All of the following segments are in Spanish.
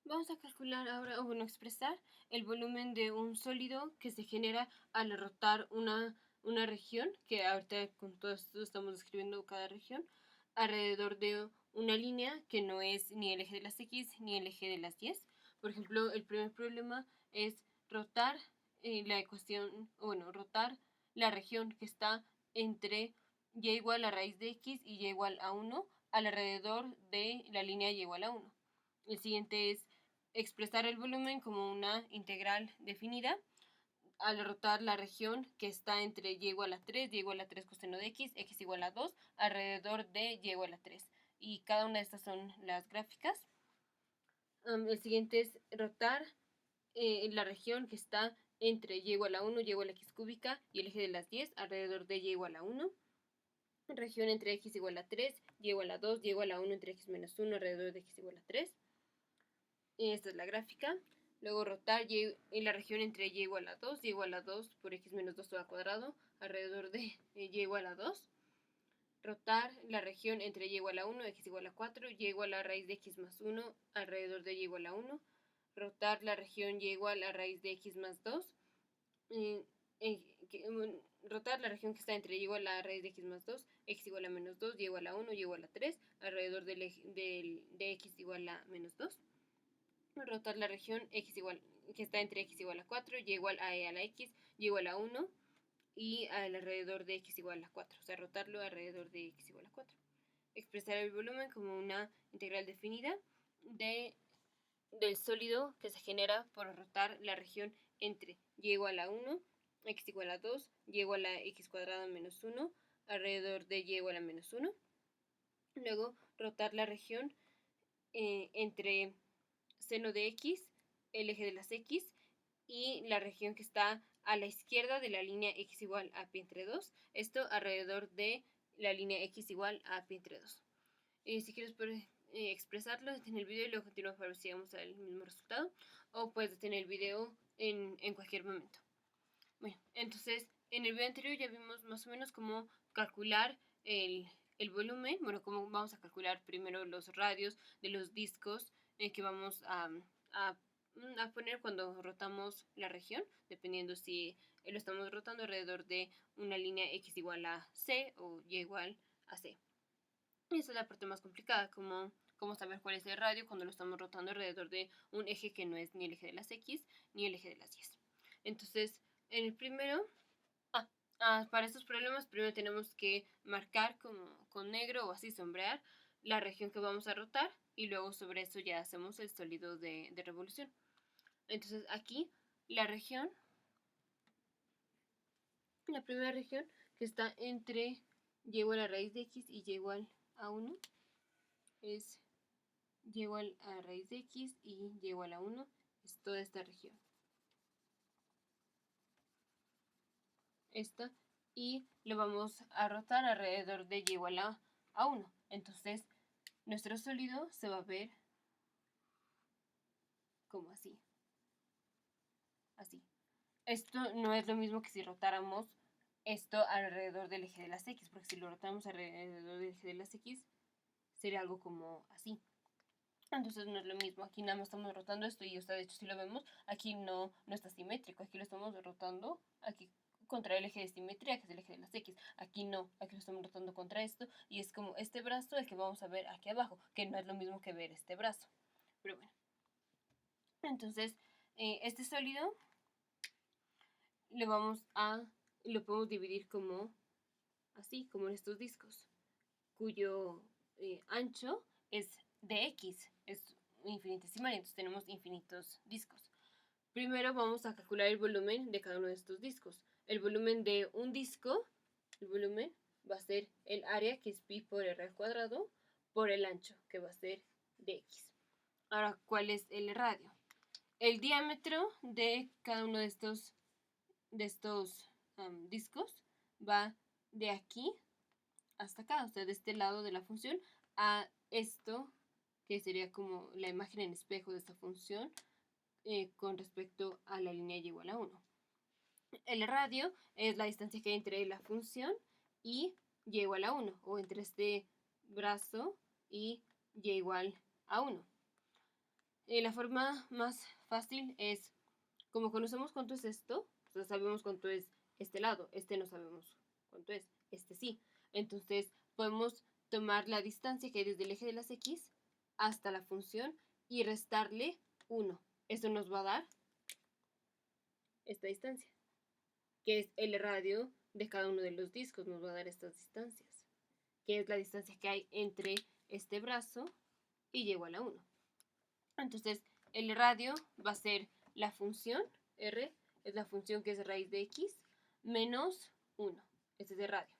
Vamos a calcular ahora, o bueno, expresar el volumen de un sólido que se genera al rotar una región, que ahorita con todo esto estamos describiendo cada región, alrededor de una línea que no es ni el eje de las X ni el eje de las Y. Por ejemplo, el primer problema es rotar la ecuación, bueno, rotar la región que está entre y igual a raíz de X y y igual a 1 alrededor de la línea y igual a 1. El siguiente es expresar el volumen como una integral definida al rotar la región que está entre y igual a 3, y igual a 3 coseno de x, x igual a 2, alrededor de y igual a 3. Y cada una de estas son las gráficas. El siguiente es rotar la región que está entre y igual a 1, y igual a x cúbica y el eje de las 10 alrededor de y igual a 1. Región entre x igual a 3, y igual a 2, y igual a 1 entre x menos 1 alrededor de x igual a 3. Esta es la gráfica. Luego rotar y la región entre y igual a 2, y igual a 2 por x menos 2 todo al cuadrado, alrededor de y igual a 2. Rotar la región entre y igual a 1, x igual a 4, y igual a raíz de x más 1, alrededor de y igual a 1. Rotar la región y igual a raíz de x más 2. Rotar la región que está entre y igual a raíz de x más 2, x igual a menos 2, y igual a 1, y igual a 3, alrededor de x igual a menos 2. Rotar la región x igual, que está entre x igual a 4, y igual a e a la x, y igual a 1, y alrededor de x igual a 4. O sea, rotarlo alrededor de x igual a 4. Expresar el volumen como una integral definida del sólido que se genera por rotar la región entre y igual a 1, x igual a 2, y igual a x cuadrado menos 1, alrededor de y igual a menos 1. Luego, rotar la región entre seno de x, el eje de las x, y la región que está a la izquierda de la línea x igual a pi entre 2, esto alrededor de la línea x igual a pi entre 2. Si quieres poder expresarlo, detén el video y luego continúa para ver si llegamos al mismo resultado, o puedes detener el video en cualquier momento. Bueno, entonces en el video anterior ya vimos más o menos cómo calcular el volumen, bueno, cómo vamos a calcular primero los radios de los discos que vamos a poner cuando rotamos la región, dependiendo si lo estamos rotando alrededor de una línea x igual a c o y igual a c. Y esa es la parte más complicada, como saber cuál es el radio cuando lo estamos rotando alrededor de un eje que no es ni el eje de las x ni el eje de las y. Entonces, en el primero, para estos problemas primero tenemos que marcar con negro o así sombrear la región que vamos a rotar, y luego sobre eso ya hacemos el sólido de revolución. Entonces aquí la primera región que está entre y igual a raíz de x y y igual a 1 es y igual a raíz de x y y igual a 1, es toda esta región. Esta, y lo vamos a rotar alrededor de y igual a 1. Entonces nuestro sólido se va a ver como así. Así. Esto no es lo mismo que si rotáramos esto alrededor del eje de las x, porque si lo rotamos alrededor del eje de las x sería algo como así. Entonces no es lo mismo, aquí nada más estamos rotando esto, y de hecho si lo vemos, aquí no está simétrico, aquí lo estamos rotando aquí contra el eje de simetría, que es el eje de las x. Aquí no, aquí lo estamos rotando contra esto, y es como este brazo el que vamos a ver aquí abajo, que no es lo mismo que ver este brazo. Pero bueno, entonces este sólido lo podemos dividir como así, como en estos discos, cuyo ancho es de x, es infinitesimal, entonces tenemos infinitos discos. Primero vamos a calcular el volumen de cada uno de estos discos. El volumen de un disco, el volumen va a ser el área, que es pi por r al cuadrado, por el ancho, que va a ser dx. Ahora, ¿cuál es el radio? El diámetro de cada uno de estos discos va de aquí hasta acá, o sea, de este lado de la función a esto, que sería como la imagen en espejo de esta función, con respecto a la línea y igual a 1. El radio es la distancia que hay entre la función y y igual a 1, o entre este brazo y y igual a 1. la forma más fácil es, como conocemos cuánto es esto, pues sabemos cuánto es este lado, este no sabemos cuánto es, este sí. Entonces podemos tomar la distancia que hay desde el eje de las X hasta la función y restarle 1. Esto nos va a dar esta distancia, que es el radio de cada uno de los discos, nos va a dar estas distancias, que es la distancia que hay entre este brazo y y igual a 1. Entonces, el radio va a ser la función, R es la función que es raíz de X, menos 1. Este es el radio.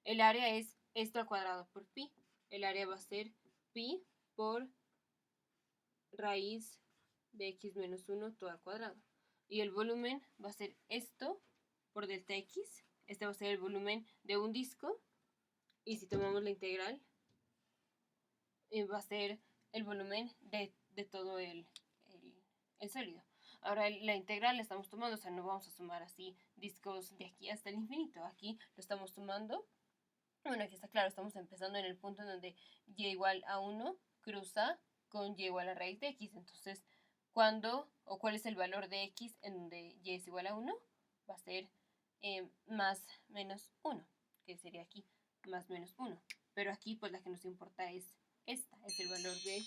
El área es esto al cuadrado por pi. El área va a ser pi por raíz de X menos 1 todo al cuadrado. Y el volumen va a ser esto por delta X. Este va a ser el volumen de un disco. Y si tomamos la integral, va a ser el volumen de todo el sólido. Ahora la integral la estamos tomando, o sea, no vamos a sumar así discos de aquí hasta el infinito. Aquí lo estamos tomando. Bueno, aquí está claro, estamos empezando en el punto en donde y igual a 1 cruza con y igual a raíz de x. Entonces, ¿cuándo o cuál es el valor de x en donde y es igual a 1? Va a ser más menos 1, que sería aquí, más menos 1. Pero aquí, pues la que nos importa es esta, es el valor de...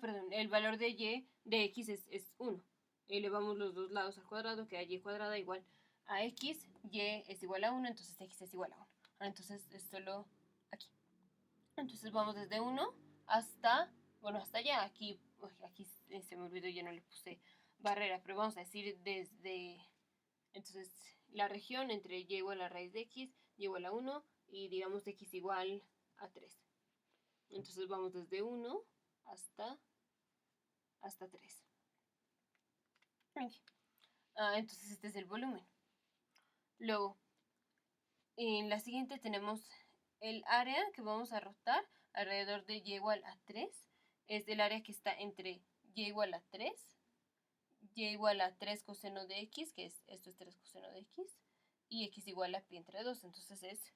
perdón, el valor de y de x es 1. Elevamos los dos lados al cuadrado, queda y cuadrada igual a x, y es igual a 1, entonces x es igual a 1. Entonces es solo aquí. Entonces vamos desde 1 hasta, bueno, hasta allá. Aquí se me olvidó, ya no le puse barrera, pero vamos a decir desde, entonces la región entre y igual a raíz de x, y igual a 1, y digamos x igual a 3. Entonces vamos desde 1 hasta 3. Entonces este es el volumen. Luego, en la siguiente tenemos el área que vamos a rotar alrededor de y igual a 3. Es el área que está entre y igual a 3, y igual a 3 coseno de x, que es esto es 3 coseno de x, y x igual a pi entre 2. Entonces es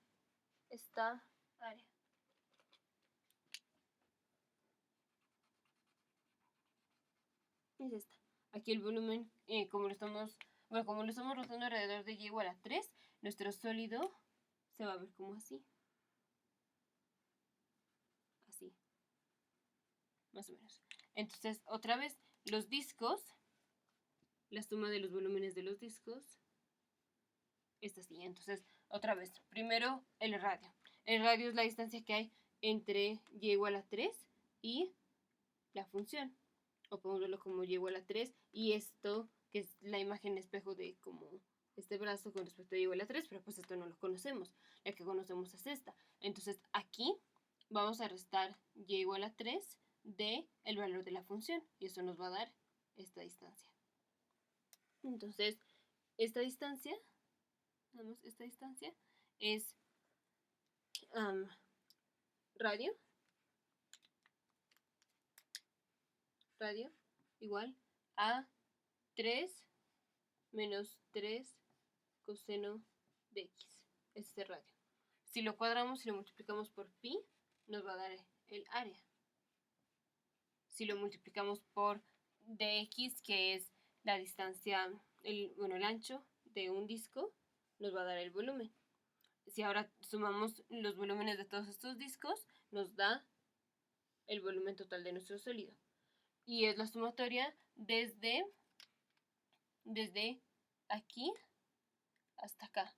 esta área. Es esta. Aquí el volumen, como lo estamos rotando alrededor de y igual a 3, nuestro sólido se va a ver como así. Así. Más o menos. Entonces, otra vez, los discos, la suma de los volúmenes de los discos, es así. Entonces, otra vez, primero el radio. El radio es la distancia que hay entre y igual a 3 y la función. O podemos verlo como y igual a 3 y esto, que es la imagen espejo de como este brazo con respecto a y igual a 3, pero pues esto no lo conocemos. La que conocemos es esta. Entonces, aquí vamos a restar y igual a 3 de el valor de la función y eso nos va a dar esta distancia. Entonces, esta distancia es radio igual a 3 menos 3 coseno de x. Este es el radio. Si lo cuadramos y lo multiplicamos por pi, nos va a dar el área. Si lo multiplicamos por dx, que es la distancia, el ancho de un disco, nos va a dar el volumen. Si ahora sumamos los volúmenes de todos estos discos, nos da el volumen total de nuestro sólido. Y es la sumatoria desde aquí hasta acá.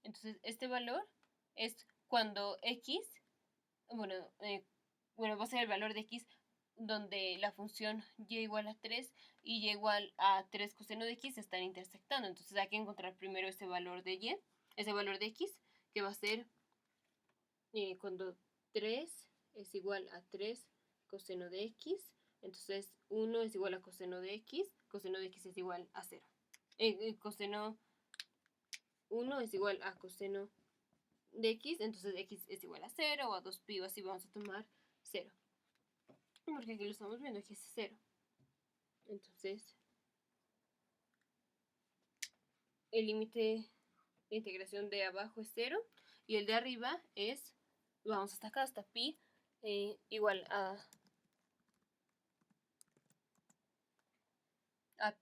Entonces, este valor es cuando x, va a ser el valor de x donde la función y igual a 3 y y igual a 3 coseno de x se están intersectando. Entonces hay que encontrar primero ese valor de y, ese valor de x, que va a ser cuando 3 es igual a 3 coseno de x, entonces 1 es igual a coseno de x es igual a 0. Coseno 1 es igual a coseno de x, entonces x es igual a 0 o a 2 pi o así, vamos a tomar 0. Porque aquí lo estamos viendo, aquí es 0. Entonces, el límite de integración de abajo es 0 y el de arriba es vamos hasta acá, hasta pi igual a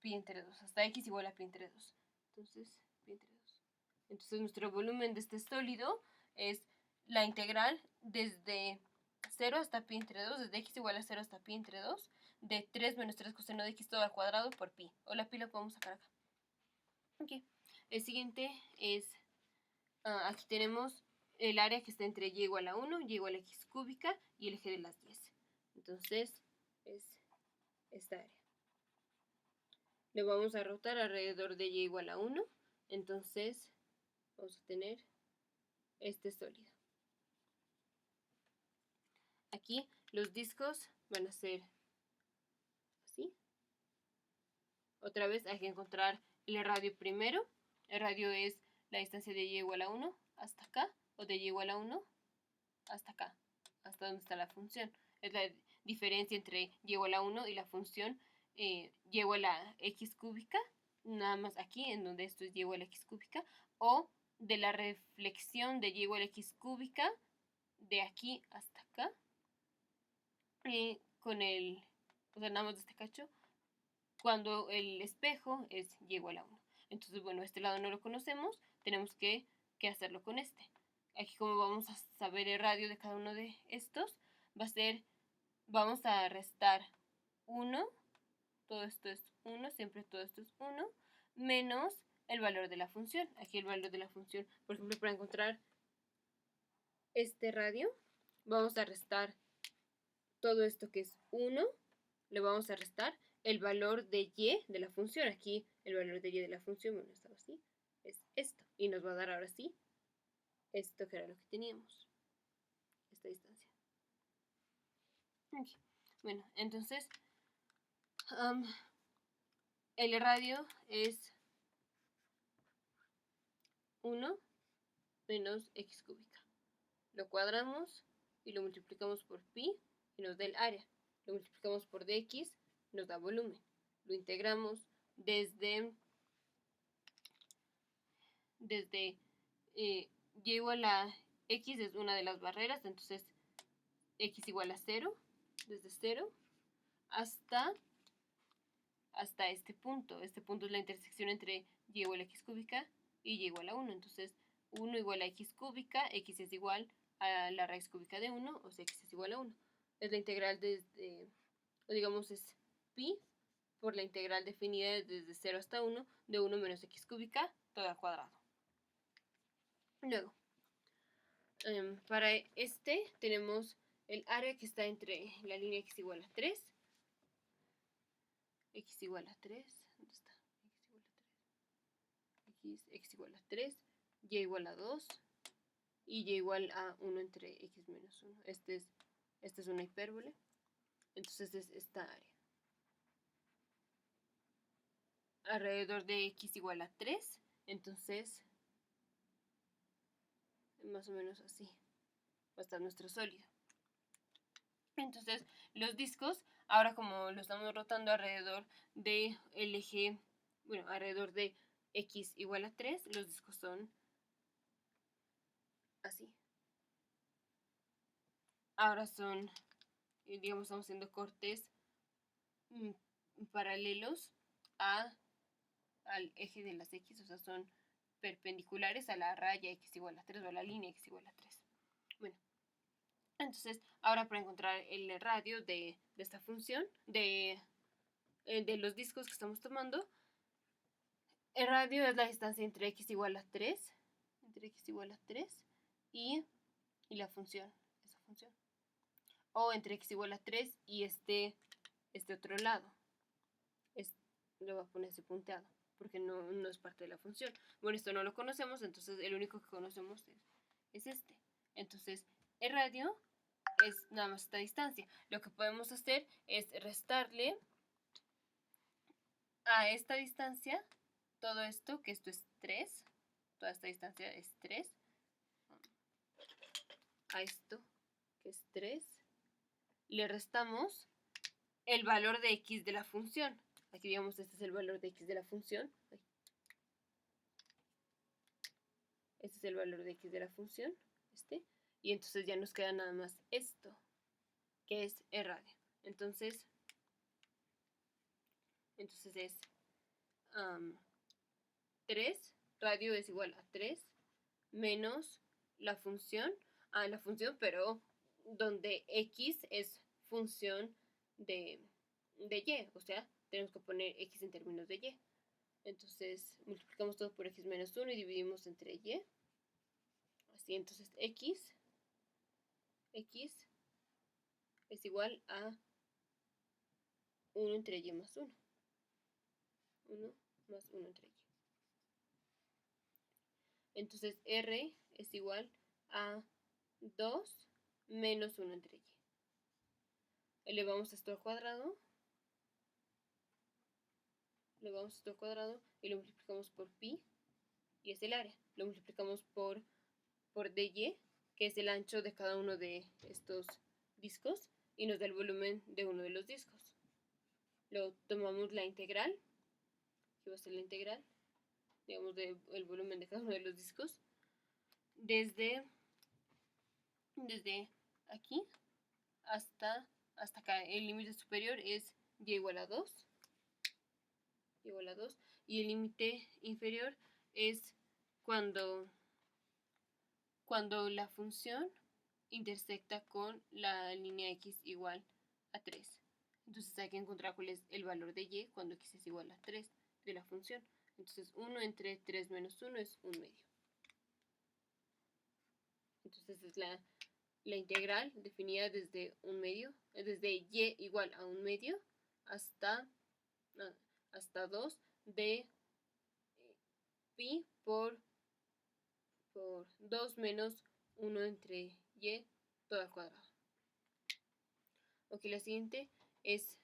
pi entre 2, hasta x igual a pi entre 2. Entonces, pi entre 2. Entonces nuestro volumen de este sólido es la integral desde 0 hasta pi entre 2, desde x igual a 0 hasta pi entre 2, de 3 menos 3 coseno de x todo al cuadrado por pi. O la pi la podemos sacar acá. Okay. El siguiente es, aquí tenemos el área que está entre y igual a 1, y igual a x cúbica y el eje de las 10. Entonces es esta área. Le vamos a rotar alrededor de y igual a 1. Entonces vamos a tener este sólido. Aquí los discos van a ser así. Otra vez hay que encontrar el radio primero. El radio es la distancia de y igual a 1 hasta acá, o de y igual a 1 hasta acá, hasta donde está la función. Es la diferencia entre y igual a 1 y la función y igual a x cúbica, nada más aquí, en donde esto es y igual a x cúbica, o de la reflexión de y igual a x cúbica de aquí hasta acá, con el, o sea, nada más de este cacho, cuando el espejo es y igual a 1. Entonces, bueno, este lado no lo conocemos, tenemos que hacerlo con este. Aquí, como vamos a saber el radio de cada uno de estos, va a ser, vamos a restar 1, todo esto es 1, siempre todo esto es 1, menos el valor de la función. Aquí el valor de la función, por ejemplo, para encontrar este radio, vamos a restar todo esto que es 1, le vamos a restar el valor de y de la función. Aquí el valor de y de la función, bueno, estaba así, es esto. Y nos va a dar ahora sí esto que era lo que teníamos, esta distancia. Okay. Bueno, entonces el radio es 1 menos x cúbica. Lo cuadramos y lo multiplicamos por pi y nos da el área. Lo multiplicamos por dx y nos da volumen. Lo integramos desde y igual a x es una de las barreras, entonces x igual a 0, desde 0 hasta este punto. Este punto es la intersección entre y igual a x cúbica y y igual a 1. Entonces 1 igual a x cúbica, x es igual a la raíz cúbica de 1, o sea, x es igual a 1. Es la integral desde, o digamos es pi por la integral definida desde 0 hasta 1 de 1 menos x cúbica todo al cuadrado. Luego, para este tenemos el área que está entre la línea x igual a 3, x igual a 3, ¿dónde está? X igual a 3, y igual a 2 y y igual a 1 entre x menos 1. Esta es una hipérbole, entonces es esta área. Alrededor de x igual a 3, entonces más o menos así va a estar nuestro sólido. Entonces los discos, ahora como lo estamos rotando alrededor del eje, bueno, alrededor de x igual a 3, los discos son así. Ahora son, digamos, estamos haciendo cortes paralelos al eje de las x, o sea, son perpendiculares a la raya x igual a 3 o a la línea x igual a 3. Bueno, entonces ahora para encontrar el radio de esta función, de los discos que estamos tomando, el radio es la distancia entre x igual a 3, y la función, esa función. O entre x igual a 3 y este otro lado. Le voy a poner ese punteado, porque no es parte de la función. Bueno, esto no lo conocemos, entonces el único que conocemos es este. Entonces, el radio es nada más esta distancia. Lo que podemos hacer es restarle a esta distancia todo esto, que esto es 3. Toda esta distancia es 3. A esto, que es 3. Le restamos el valor de x de la función. Aquí digamos, este es el valor de x de la función. Este es el valor de x de la función. Y entonces ya nos queda nada más esto, que es el radio. Entonces es 3, radio es igual a 3 menos la función, pero donde x es función de y, o sea, tenemos que poner x en términos de y. Entonces multiplicamos todo por x menos 1 y dividimos entre y. Así, entonces x es igual a 1 entre y más 1. 1 más 1 entre y. Entonces r es igual a 2 menos 1 entre y. Elevamos esto al cuadrado. Elevamos esto al cuadrado y lo multiplicamos por pi, y es el área. Lo multiplicamos por dy, que es el ancho de cada uno de estos discos, y nos da el volumen de uno de los discos. Lo tomamos la integral, que va a ser la integral, digamos, del volumen de cada uno de los discos, desde aquí hasta acá. El límite superior es y igual a 2, y el límite inferior es cuando la función intersecta con la línea x igual a 3. Entonces hay que encontrar cuál es el valor de y cuando x es igual a 3 de la función. Entonces 1 entre 3 menos 1 es 1 medio. Entonces es la integral definida desde 1 medio, desde y igual a 1 medio hasta 2 de pi por 2 menos 1 entre y todo al cuadrado. Ok, la siguiente es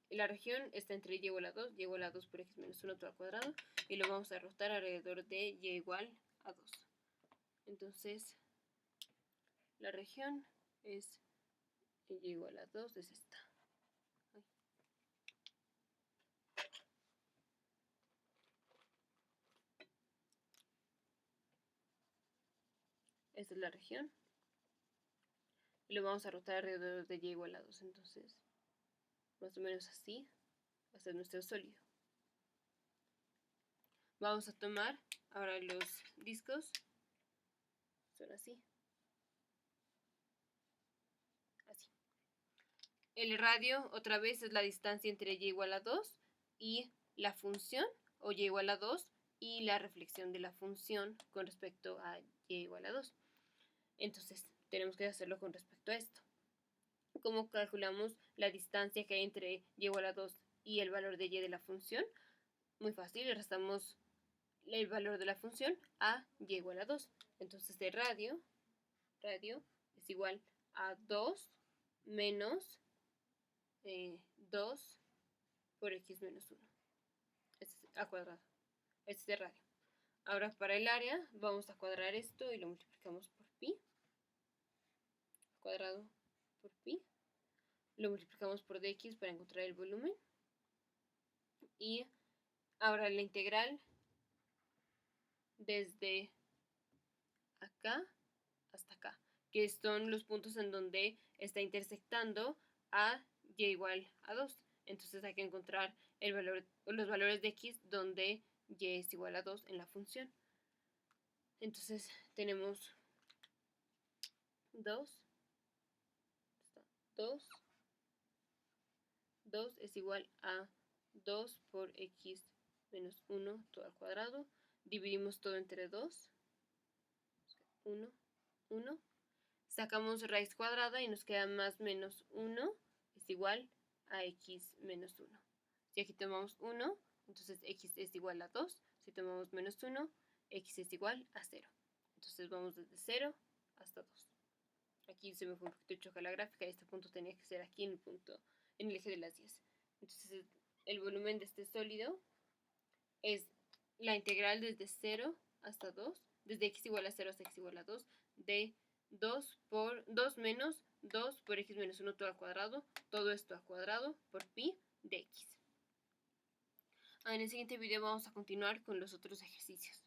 la región está entre y igual a 2, y igual a 2 por x menos 1 todo al cuadrado, y lo vamos a rotar alrededor de y igual a 2. Entonces la región es y igual a 2, es esta. Esta es la región. Y lo vamos a rotar alrededor de y igual a 2. Entonces, más o menos así va a ser nuestro sólido. Vamos a tomar ahora los discos. Son así. Así. El radio, otra vez, es la distancia entre y igual a 2 y la función, o y igual a 2, y la reflexión de la función con respecto a y igual a 2. Entonces, tenemos que hacerlo con respecto a esto. ¿Cómo calculamos la distancia que hay entre y igual a 2 y el valor de y de la función? Muy fácil, le restamos el valor de la función a y igual a 2. Entonces, el radio es igual a 2 menos 2 por x menos 1. Este es a cuadrado. Este es el radio. Ahora para el área vamos a cuadrar esto y lo multiplicamos por pi. Cuadrado por pi. Lo multiplicamos por dx para encontrar el volumen. Y ahora la integral desde acá hasta acá, que son los puntos en donde está intersectando a y igual a 2. Entonces hay que encontrar los valores de x donde y es igual a 2 en la función. Entonces tenemos 2 es igual a 2 por x menos 1 todo al cuadrado. Dividimos todo entre 2. 1, 1. Sacamos raíz cuadrada y nos queda más menos 1 es igual a x menos 1. Si aquí tomamos 1, entonces x es igual a 2. Si tomamos menos 1, x es igual a 0. Entonces vamos desde 0 hasta 2. Aquí se me fue un poquito choca la gráfica y este punto tenía que ser aquí en el eje de las 10. Entonces el volumen de este sólido es la integral desde 0 hasta 2, desde x igual a 0 hasta x igual a 2, de 2 menos 2 por x menos 1 todo al cuadrado, todo esto al cuadrado por pi de x. En el siguiente video vamos a continuar con los otros ejercicios.